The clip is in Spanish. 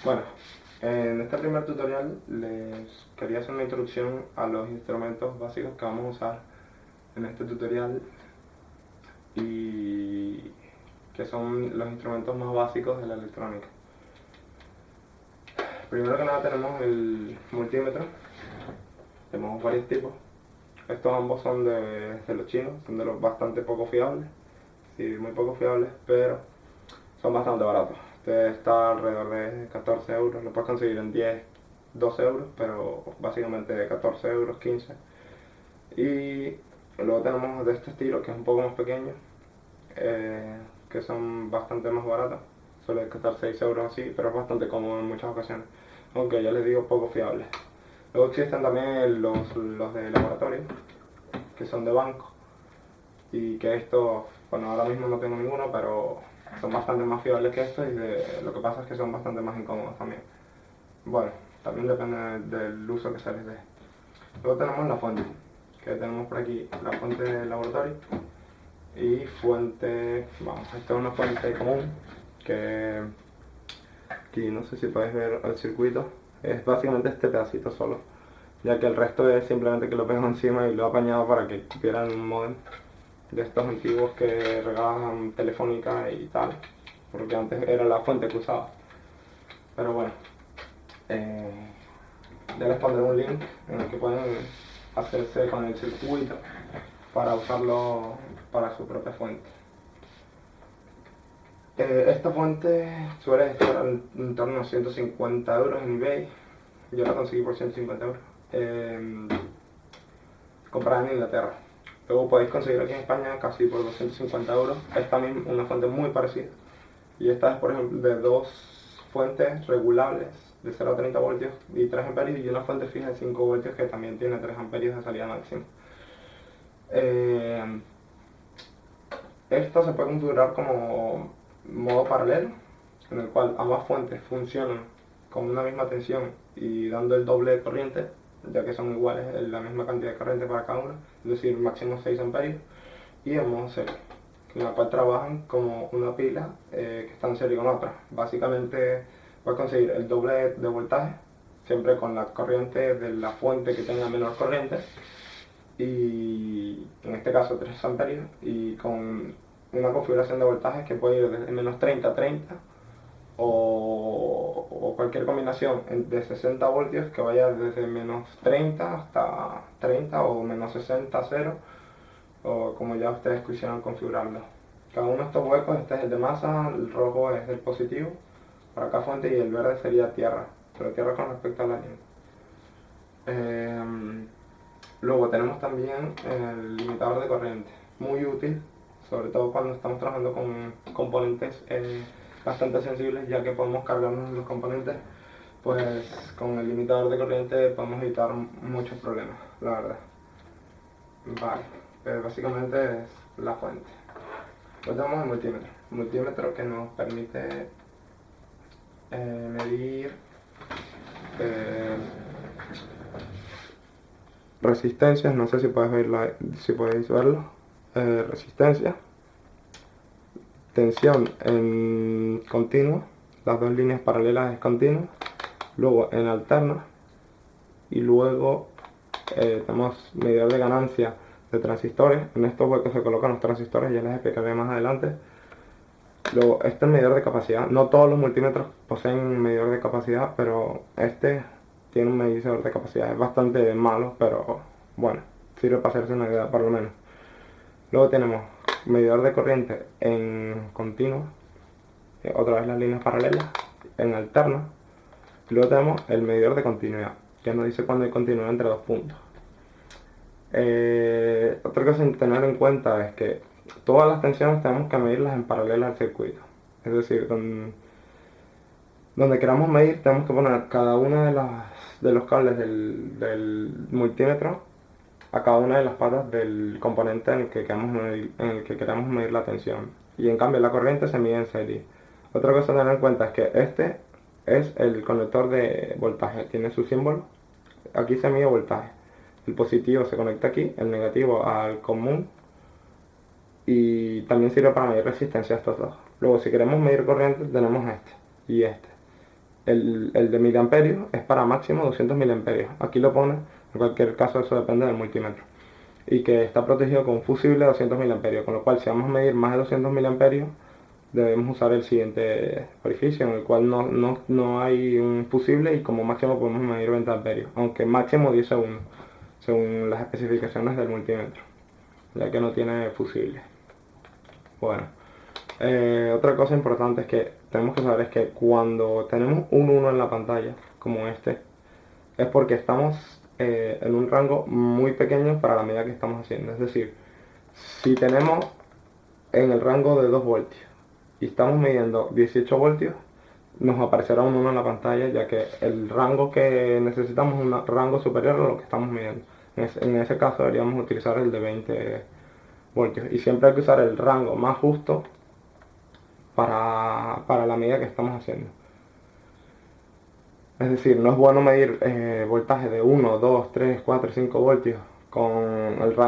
Bueno, en este primer tutorial les quería hacer una introducción a los instrumentos básicos que vamos a usar en este tutorial y que son los instrumentos más básicos de la electrónica. Primero que nada tenemos el multímetro, tenemos varios tipos. Estos ambos son de los chinos, son de los bastante poco fiables, sí, muy poco fiables, pero son bastante baratos. Este está alrededor de 14 euros, lo puedes conseguir en 10, 12 euros, pero básicamente de 14 euros, 15. Y luego tenemos de este estilo, que es un poco más pequeño, que son bastante más baratos. Suele costar 6 euros así, pero es bastante cómodo en muchas ocasiones, aunque ya les digo poco fiables. Luego existen también los de laboratorio, que son de banco, y que estos, bueno, ahora mismo no tengo ninguno, pero son bastante más fiables que estos y lo que pasa es que son bastante más incómodos también. Bueno, también depende del uso que se les dé. Luego tenemos la fuente, que tenemos por aquí la fuente de laboratorio y fuente, vamos, esta es una fuente común que aquí no sé si podéis ver el circuito, es básicamente este pedacito solo, ya que el resto es simplemente que lo pego encima y lo he apañado para que cupieran un modem de estos antiguos que regalaban Telefónica y tal, porque antes era la fuente que usaba. Pero bueno, eh, ya les pondré un link en el que pueden hacerse con el circuito para usarlo para su propia fuente. Esta fuente suele estar en torno a 150 euros en eBay. Yo la conseguí por 150 euros. Comprada en Inglaterra. Luego podéis conseguir aquí en España casi por 250 euros. Es también una fuente muy parecida. Y esta es, por ejemplo, de dos fuentes regulables de 0 a 30 voltios y 3 amperios y una fuente fija de 5 voltios que también tiene 3 amperios de salida máxima. Esto se puede configurar como modo paralelo, en el cual ambas fuentes funcionan con una misma tensión y dando el doble de corriente, ya que son iguales la misma cantidad de corriente para cada una, es decir, máximo 6 amperios, y el modo serie, en la cual trabajan como una pila que está en serie con otra. Básicamente puedes conseguir el doble de voltaje, siempre con la corriente de la fuente que tenga menor corriente, y en este caso 3 amperios, y con una configuración de voltajes que puede ir desde menos 30 a 30 o cualquier combinación de 60 voltios que vaya desde menos 30 hasta 30 o menos 60 a 0, o como ya ustedes quisieran configurarlo. Cada uno de estos huecos, este es el de masa, el rojo es el positivo para cada fuente y el verde sería tierra, pero tierra con respecto a la línea. Luego tenemos también el limitador de corriente, muy útil, sobre todo cuando estamos trabajando con componentes bastante sensibles, ya que podemos cargarnos los componentes. Pues con el limitador de corriente podemos evitar muchos problemas, la verdad. Vale, pero básicamente es la fuente. Luego tenemos el multímetro que nos permite medir eh, resistencias, no sé si podéis verlo, resistencia, tensión en continua, las dos líneas paralelas es continua, luego en alterna, y luego tenemos medidor de ganancia de transistores. En estos huecos se colocan los transistores, ya les explicaré más adelante. Luego este es medidor de capacidad, no todos los multímetros poseen medidor de capacidad, pero este tiene un medidor de capacidad, es bastante malo, pero bueno, sirve para hacerse una idea por lo menos. Luego tenemos medidor de corriente en continua, otra vez las líneas paralelas, en alterna. Luego tenemos el medidor de continuidad, que nos dice cuándo hay continuidad entre dos puntos. Otra cosa a tener en cuenta es que todas las tensiones tenemos que medirlas en paralelo al circuito. Es decir, donde queramos medir tenemos que poner cada una de los cables del multímetro a cada una de las patas del componente en el que queramos medir la tensión. Y en cambio la corriente se mide en serie. Otra cosa a tener en cuenta es que este es el conector de voltaje, tiene su símbolo. Aquí se mide voltaje. El positivo se conecta aquí, el negativo al común, y también sirve para medir resistencia a estos dos. Luego si queremos medir corriente tenemos este y este. el de miliamperios es para máximo 200 miliamperios. Aquí lo pone, en cualquier caso eso depende del multímetro. Y que está protegido con un fusible de 200 miliamperios, con lo cual si vamos a medir más de 200 miliamperios, debemos usar el siguiente orificio, en el cual no hay un fusible y como máximo podemos medir 20 amperios, aunque máximo 10 segundos, según las especificaciones del multímetro, ya que no tiene fusible. Bueno, otra cosa importante es que tenemos que saber es que cuando tenemos un 1 en la pantalla, como este, es porque estamos en un rango muy pequeño para la medida que estamos haciendo. Es decir, si tenemos en el rango de 2 voltios y estamos midiendo 18 voltios, nos aparecerá un 1 en la pantalla, ya que el rango que necesitamos es un rango superior a lo que estamos midiendo. En ese caso deberíamos utilizar el de 20 voltios. Y siempre hay que usar el rango más justo para la medida que estamos haciendo. Es decir, no es bueno medir voltaje de 1, 2, 3, 4, 5 voltios con el rango